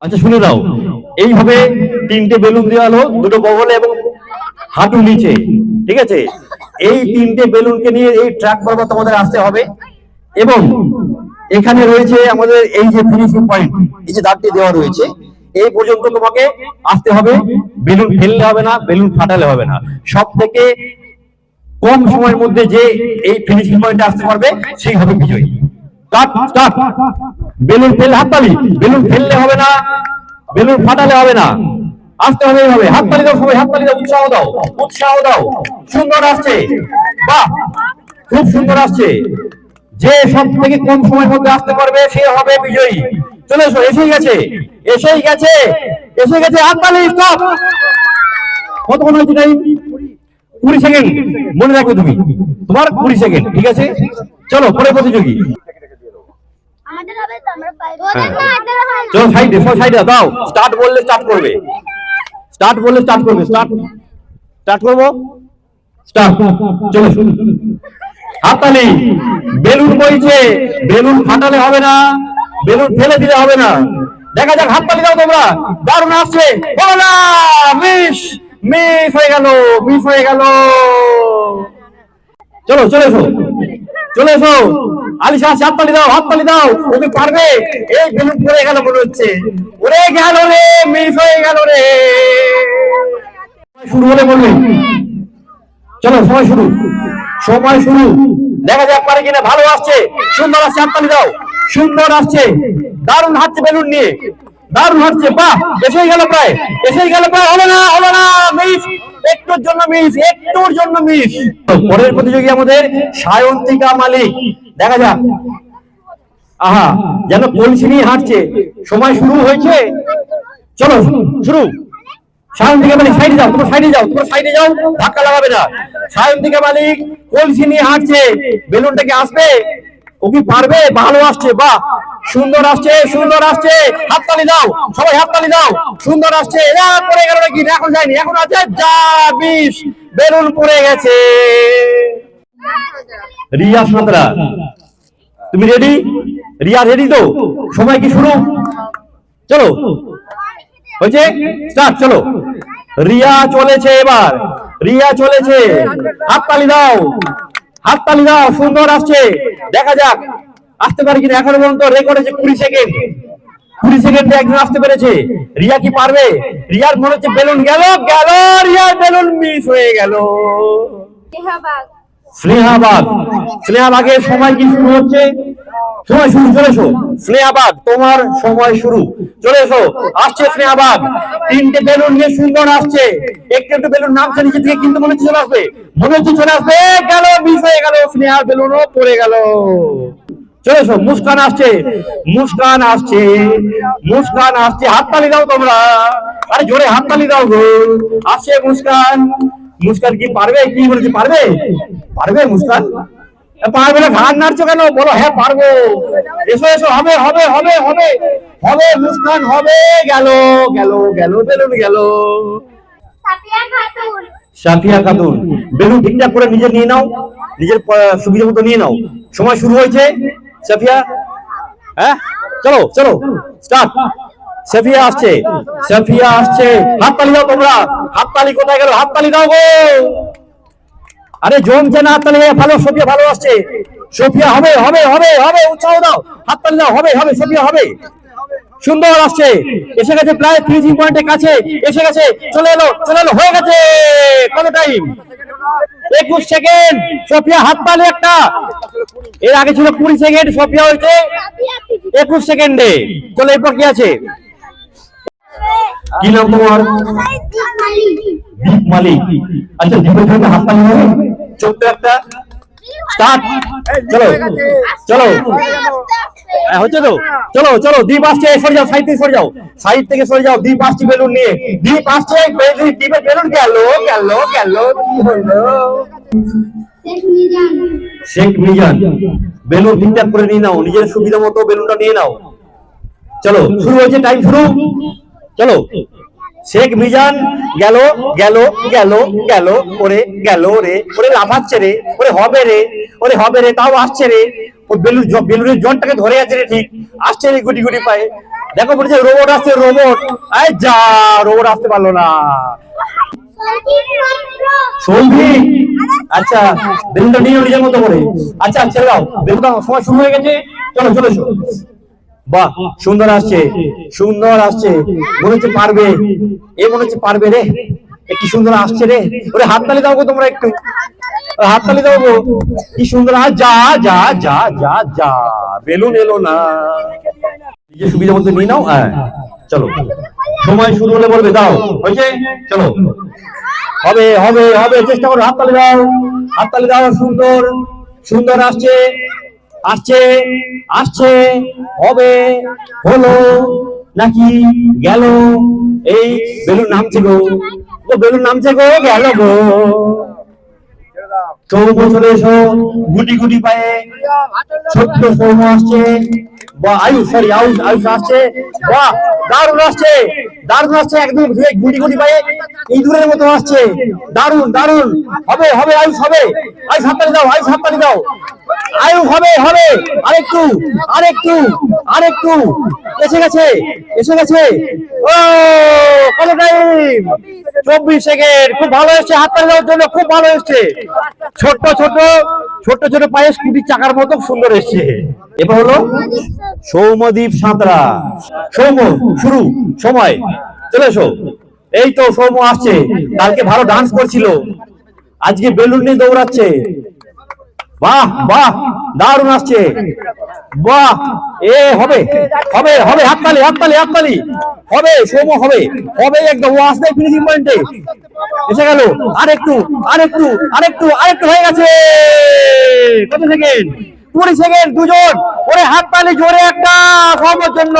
আচ্ছা শুনে দাও, এইভাবে তিনটে বেলুন দেওয়া হলো, দুটো বগলে এবং হাঁটু নিচে, ঠিক আছে? এই তিনটে বেলুনকে নিয়ে এই ট্র্যাক বরাবর তোমাদের আসতে হবে এবং এখানে রয়েছে আমাদের এই যে ফিনিশিং পয়েন্ট, এই যে দাঁতটি দেওয়া রয়েছে, এই পর্যন্ত তোমাকে আসতে হবে। বেলুন ফেললে হবে না, বেলুন ফাটালে হবে না। সব থেকে কম সময়ের মধ্যে যে এই ফিনিশিং পয়েন্টে আসতে পারবে সেই হবে বিজয়ী। বেলুন ফেললে হাততালি, বেলুন ফেললে হবে না, বেলুন ফাটালে হবে না, আসতে হবে এইভাবে। হাততালি দাও সবাই, হাততালি দাও, উৎসাহ দাও, উৎসাহ দাও। সুন্দর আসছে, বাহ, খুব সুন্দর আসছে। যে সব থেকে কম সময়ের মধ্যে আসতে পারবে সে হবে বিজয়ী। চলে এসো, এসেই গেছে, এসেই গেছে, এসে গেছে। হাততালি, স্টপ। কতক্ষণ হয়েছে টাইম? 20 সেকেন্ড। মনে রাখবে তুমি, তোমার 20 সেকেন্ড, ঠিক আছে? চলো পরে প্রতিযোগী। চলো সাইডে, সাইডে দাও। স্টার্ট বললে স্টার্ট করবে, স্টার্ট বললে স্টার্ট করবে। স্টার্ট করবো, স্টার্ট। চলো হাততালি। বেলুন বইছে, বেলুন ফাটালে হবে না, বেলুন ফেলে দিলে হবে না। দেখা যাক, হাততালি দাও তোমরা। দারুণ আসছে, হলো না, মিস, মিস হয়ে গেল, মিস হয়ে গেল। চলো চলে এসো, চলে এসো। আলিশা, হাততালি দাও, হাততালি দাও। ওকে পারবে। এই বেলুন পড়ে গেল মনে হচ্ছে, ওরে গেল রে, মিস হয়ে গেল রে। শুরু হলে বলবে। চলো সময় শুরু, সময় শুরু। দেখা যাক পারে কিনা। ভালো আসছে, সুন্দর আসছে, হাততালি দাও। সুন্দর আসছে, দারুণ হাঁটছে বেলুন নিয়ে, দারুণ হাঁটছে। বাহ, এসেই গেল প্রায়, এসেই গেল প্রায়। হলো না, হলো না, মিস, একটুর জন্য মিস, একটুর জন্য মিস। পরের প্রতিযোগী আমাদের সায়ন্তিকা মালিক। দেখা যাক, আহা, যেন কলসি নিয়ে হাঁটছে। সময় শুরু হয়েছে, চলো শুরু। সায়ন্তিকা মালিক সাইডে যাও, তোমার সাইডে যাও, তোমার সাইডে যাও, ধাক্কা লাগাবে না। সায়ন্তিকা মালিক কলসি নিয়ে হাঁটছে, বেলুনটাকে আসবে, ও কি পারবে? ভালো আসছে, বাহ, সুন্দর আসছে, সুন্দর আসছে। হাততালি দাও সবাই, হাততালি দাও। সুন্দর আসছে। পড়ে গেল নাকি? এখন যায়নি, এখন আছে। যা, বিষ, বেলুন পড়ে গেছে। রিয়া সাঁতরা, তুমি রেডি? রিয়া রেডি তো? সময় কি শুরু? চলো, হয়েছে, স্টার্ট। চলো, রিয়া চলেছে এবার, রিয়া চলেছে। হাততালি দাও, হাততালি দাও। সুন্দর আসছে, দেখা যাক আসতে পারে কিনা। এখনো পর্যন্ত রেকর্ড আছে 20 সেকেন্ড। 20 সেকেন্ডে একজন আসতে পেরেছে। রিয়া কি পারবে? রিয়ার মনে হচ্ছে বেলুন গেল, গেল, রিয়ার বেলুন মিস হয়ে গেল। স্নেহাবাগ, স্নেহাবাগের সময় কি শুরু হচ্ছে? সময় শুরু, চলে এসো। স্নেহাবাগ, তোমার সময় শুরু, চলে এসো। আসছে স্নেহাবাগ, তিনটে বেলুন নিয়ে সুন্দর আসছে। একটু একটু বেলুন নামছে নিচে থেকে, কিন্তু মনে হচ্ছে চলে আসবে, মনে হচ্ছে চলে আসবে। গেল, মিস হয়ে গেল, স্নেহার বেলুনও পড়ে গেল। চলে এসো। মুস্কান আসছে, মুস্কান আসছে, মুস্কান আসছে। হাততালি দাও তোমরা, আরে জোরে হাততালি দাও গো। আসছে মুস্কান, মুস্কান কি পারবে? কি বলছে, পারবে? পারবে মুস্কান? পারবে না, ঘাড় নাড়ছো কেন? বলো হ্যাঁ পারবো। এসো এসো, হবে হবে হবে হবে হবে, মুস্কান হবে। গেল, গেল, গেল, বেলুন গেল। সাফিয়া খাতুন, বেলুন ঠিকঠাক করে নিজে নিয়ে নাও, নিজের সুবিধা মতো নিয়ে নাও। সময় শুরু হয়েছে। সাফিয়া, হ্যাঁ, চলো চলো, স্টার্ট। সাফিয়া আসছে, সাফিয়া আসছে। হাততালি দাও তোমরা, হাততালি কোথায় গেল? হাততালি দাও গো। আরে জমছে না হাততালি। ভালো, সোফিয়া ভালো আসছে। সোফিয়া হবে, হবে, হবে, হবে, উৎসাহ দাও, হাততালি দাও। হবে, হবে, সোফিয়া হবে। সুন্দর আসছে, এসে গেছে প্রায় ফিনিশিং পয়েন্টের কাছে, এসে গেছে। চলে এলো, চলে এলো, হয়ে গেছে। কত টাইম? 21 সেকেন্ড। সোফিয়া হাততালি একটা। এর আগে ছিল 20 সেকেন্ড, সোফিয়া হয়েছে 21 সেকেন্ডে। চলো এরপর কি আছে? কি নাম তোমার? দীপ মালিক। আচ্ছা, দীপের জন্য হাততালি হবে। ছোট্ট একটা স্টার্ট। চলো চলো, হচ্ছে তো। চলো চলো, দ্বীপ আসছে, সরে যাও, সাইড থেকে সরে যাও, সাইড থেকে সরে যাও। দ্বীপ আসছে বেলুন নিয়ে, দ্বীপ আসছে। দ্বীপের বেলুন গেল, গেল, গেল। কি হলো? শেখ মিজান, বেলুন ঠিকঠাক করে নিয়ে নাও, নিজের সুবিধা মতো বেলুনটা নিয়ে নাও। চলো শুরু হয়েছে, টাইম শুরু। চলো, শেখ মিজান গেল, গেল, গেল, গেল, ওরে গেল রে, ওরে লাফাচ্ছে রে, ওরে হবে রে, ওরে হবে রে, তাও আসছে রে, ও বেলুনের জটটাকে ধরে আছে রে, ঠিক আসছে রে গুটি গুটি পায়ে। দেখো বলছে রোবট আসছে, রোবট। এই যা, রোবট আসতে পারলো না। সৌভিক, আচ্ছা বেলুনটা নিয়ে নিজের মতো করে। আচ্ছা ছেড়ে দাও, বেলুনটা সময় শুরু হয়ে গেছে। চলো চলো এসো। বাহ, সুন্দর আসছে, সুন্দর আসছে। মনে হচ্ছে পারবে, মনে হচ্ছে পারবে রে। কি সুন্দর আসছে রে। ওরে হাততালি দাও গো তোমরা, একটু হাততালি দাও গো। কি সুন্দর। যা যা যা যা যা, বেলুন এলো না। নিজের সুবিধা মতো নিয়ে নাও। হ্যাঁ চলো, সময় শুরু হলে বলবে দাও। হয়েছে, চলো। হবে হবে হবে, চেষ্টা করো। হাততালি দাও, হাততালি দাও। সুন্দর সুন্দর আসছে, আসছে আসছে। হবে, হলো নাকি গেল? এই বেলুন নামছে গো, বেলুন নামছে গো, গেল গো। সৌম্য চলে এসো, গুটি গুটি পায়ে। ছোট্ট সৌম্য আসছে। আয়ুষ, সরি আয়ুষ আসছে। বাহ, দারুণ আসছে, দারুণ আসছে। একদম গুটি গুটি পায়ে ইঁদুরের মতো আসছে। দারুণ দারুণ। হবে হবে, আয়ুষ হবে। আয়ুষ হাততালি দাও, আয়ুষ হাততালি দাও। আয়ুষ হবে হবে। আরেকটু আরেকটু আরেকটু। এসে গেছে, এসে গেছে। ও কত টাইম? 24 সেকেন্ড। খুব ভালো এসছে, হাততালি দেওয়ার জন্য খুব ভালো এসছে। ছোট ছোট ছোট ছোট পায়ে স্কুটির চাকার মতো সুন্দর এসছে। এবার হলো সৌম্যদীপ সাঁতরা। সৌম্য শুরু, সময় চলে এসো। এই তো সৌম্য আসছে। কালকে ভালো ডান্স করছিল, আজকে বেলুন নিয়ে দৌড়াচ্ছে। বাহ বাহ, দারুণ আসছে। বাহ, হবে হবে হবে। হাততালি হাততালি হাততালি। হবে সৌম্য, হবে হবে একদম। ও আসবে ফিনিশিং পয়েন্টে, এসে গেল। আরেকটু আরেকটু আরেকটু আরেকটু, হয়ে গেছে। কত সেকেন্ড? 20 সেকেন্ড। দুজন। ওরে হাততালি জোরে একটা সৌম্যর জন্য।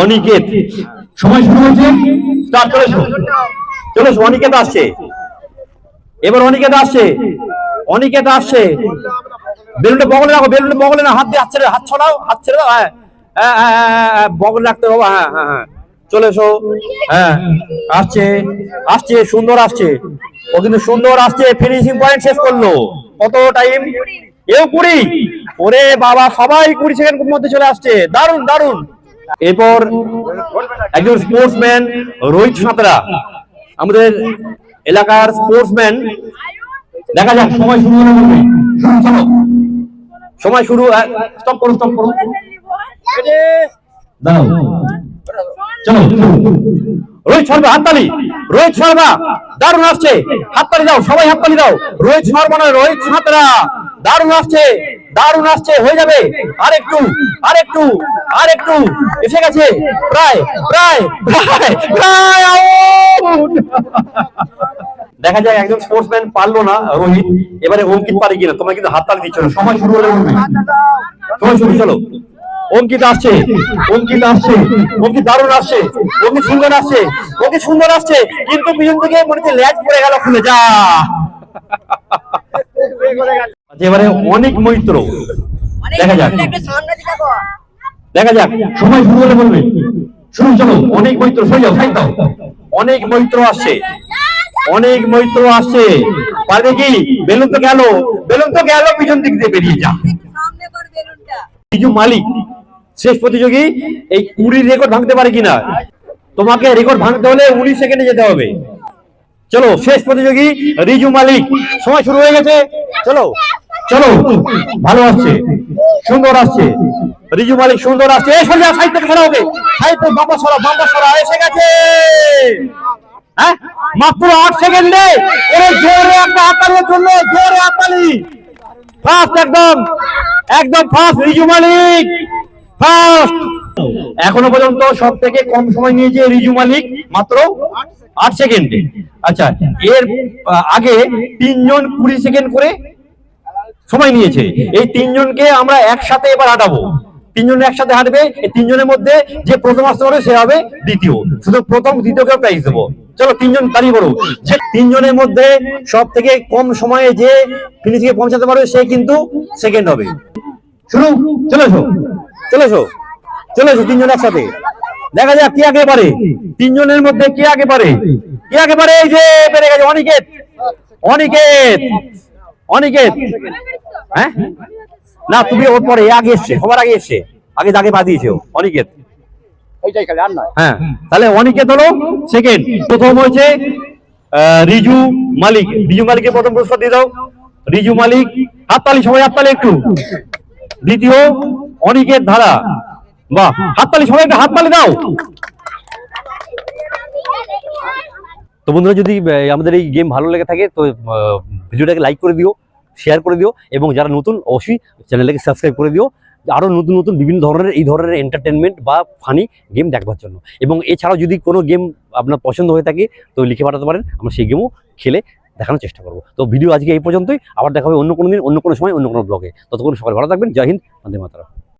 অনিকেত, সময় শুরু হয়েছে, স্টার্ট। চলে এসো, চলে এসো। অনিকেত আসছে, এবার অনিকেত আসছে, অনিকেত আসছে। বেলুনটা বগলে রাখো, বেলুনটা বগলে না, হাত দিয়ে হাত ছেড়ে, হাত ছড়াও, হাত ছেড়ে দাও। হ্যাঁ বগলে রাখতে হবে। হ্যাঁ হ্যাঁ হ্যাঁ, চলে এসো। হ্যাঁ আসছে, আসছে, সুন্দর আসছে। ও কিন্তু সুন্দর আসছে। ফিনিশিং পয়েন্ট শেষ করলো। কত টাইম? 20। ওরে বাবা, সবাই 20 সেকেন্ডের মধ্যে চলে আসছে। দারুণ দারুণ। এরপর একজন স্পোর্টসম্যান রোহিত সাঁতরা, আমাদের এলাকার স্পোর্টসম্যান। দেখা যাক, সময় শুরু হলে বলবে। চলো, সময় শুরু। স্টপ করো, স্টপ করো, দাও। চলো, রোহিত শর্মা, হাততালি। রোহিত শর্মা দারুণ আসছে, হাততালি দাও সবাই, হাততালি দাও। রোহিত শর্মা নয়, রোহিত সাঁতরা। দারুণ আসছে, দারুণ আসছে। হয়ে যাবে। আরেকটু আরেকটু আরেকটু। এসে গেছে, প্রায় প্রায় প্রায় প্রায় আউট। দেখা যায় একজন স্পোর্টসম্যান পারলো না, রোহিত। এবারে অঙ্কিত পারে কিনা? তোমরা কিন্তু হাততালি দিচ্ছ না। সময় শুরু হলে বলবে। সময় শুরু, চলো। অঙ্কিত আসছে, অঙ্কিত আসছে, অঙ্কিত দারুণ আসছে, অঙ্কিত সুন্দর আসছে, অঙ্কিত সুন্দর আসছে। কিন্তু পিছন থেকে মনে হচ্ছে ল্যাচ পড়ে গেল, খুলে যা। এবারে অনেক মৈত্র। দেখা যাক, দেখা যাক। সময় শুরু হলে বলবে। শুরু, চলো। অনেক মৈত্র, সরে যাও, সাইড দাও। অনেক মৈত্র আসছে, অনেক মৈত্র আসছে। পারবে কি? বেলুন তো গেল, বেলুন তো গেল, পিছন দিক দিয়ে বেরিয়ে যা। রিজু মালিক শেষ প্রতিযোগী। এই 20 রেকর্ড ভাঙতে পারে কিনা? তোমাকে রেকর্ড ভাঙতে হলে 19 সেকেন্ডে যেতে হবে। চলো, শেষ প্রতিযোগী রিজু মালিক। সময় শুরু হয়ে গেছে, চলো চলো। ভালো আসছে, সুন্দর আসছে। রিজু মালিক সুন্দর আসছে। এই সোজা সাইড থেকে সরা, ওকে সাইড থেকে বাম্পার সরা, বাম্পার সরা। এসে গেছে। হ্যাঁ, মাত্র 8 সেকেন্ডে। ওরে জোরে একটা হাততালির জন্য, জোরে হাততালি। ফার্স্ট, একদম একদম ফার্স্ট রিজু মালিক, ফার্স্ট। এখনো পর্যন্ত সব থেকে কম সময় নিয়েছে রিজু মালিক, মাত্র 8 সেকেন্ডে। আচ্ছা, এর আগে 3 জন 20 সেকেন্ড করে সময় নিয়েছে। এই 3 জনকে আমরা একসাথে এবার হাঁটাবো। 3 জন একসাথে হাঁটবে। এই 3 জনের মধ্যে যে প্রথম আসতে পারবে সে হবে দ্বিতীয়। শুধু প্রথম দ্বিতীয়কে প্রাইজ দেবো। চলো, 3 জন দাঁড়িয়ে পড়ো। যে 3 জনের মধ্যে সব থেকে কম সময়ে যে ফিনিশিং এ পৌঁছাতে পারবে সে কিন্তু সেকেন্ড হবে। শুরু, চলে এসো, চলে এসো, চলে এসো। 3 জন একসাথে। দেখা যাক কে আগে পারে। 3 জনের মধ্যে কে আগে পারে, কে আগে পারে? এই যে পেরে গেছে অনিকেত, অনিকেত, অনিকেত। হ্যাঁ না, তুমি ওর পরে আগে এসছে, সবার আগে এসছে, আগে দাগে পা দিয়েছে ও, অনিকেত। এইটাই খেলে আর নয়। হ্যাঁ, তাহলে অনিকেত হলো সেকেন্ড। প্রথম হয়েছে রিজু মালিক। রিজু মালিককে প্রথম পুরস্কার দিয়ে দাও। রিজু মালিক, হাততালি সবাই, হাততালি একটু। দ্বিতীয় অনিকেত ধারা। বাহ, হাততালি সবাই, একটা হাততালি দাও। তো বন্ধুরা, যদি আমাদের এই গেম ভালো লেগে থাকে তো ভিডিওটাকে লাইক করে দিও, শেয়ার করে দিও, এবং যারা নতুন অবশ্যই চ্যানেলটাকে সাবস্ক্রাইব করে দিও আরও নতুন নতুন বিভিন্ন ধরনের এই ধরনের এন্টারটেনমেন্ট বা ফানি গেম দেখবার জন্য। এবং এছাড়াও যদি কোনো গেম আপনার পছন্দ হয়ে থাকে তো লিখে পাঠাতে পারেন, আমরা সেই গেমও খেলে দেখানোর চেষ্টা করবো। তো ভিডিও আজকে এই পর্যন্তই, আবার দেখা হবে অন্য কোনো দিন, অন্য কোনো সময়, অন্য কোনো ব্লগে। ততক্ষণ সকালে ভালো থাকবেন। জয় হিন্দ, বন্দে মাতরম।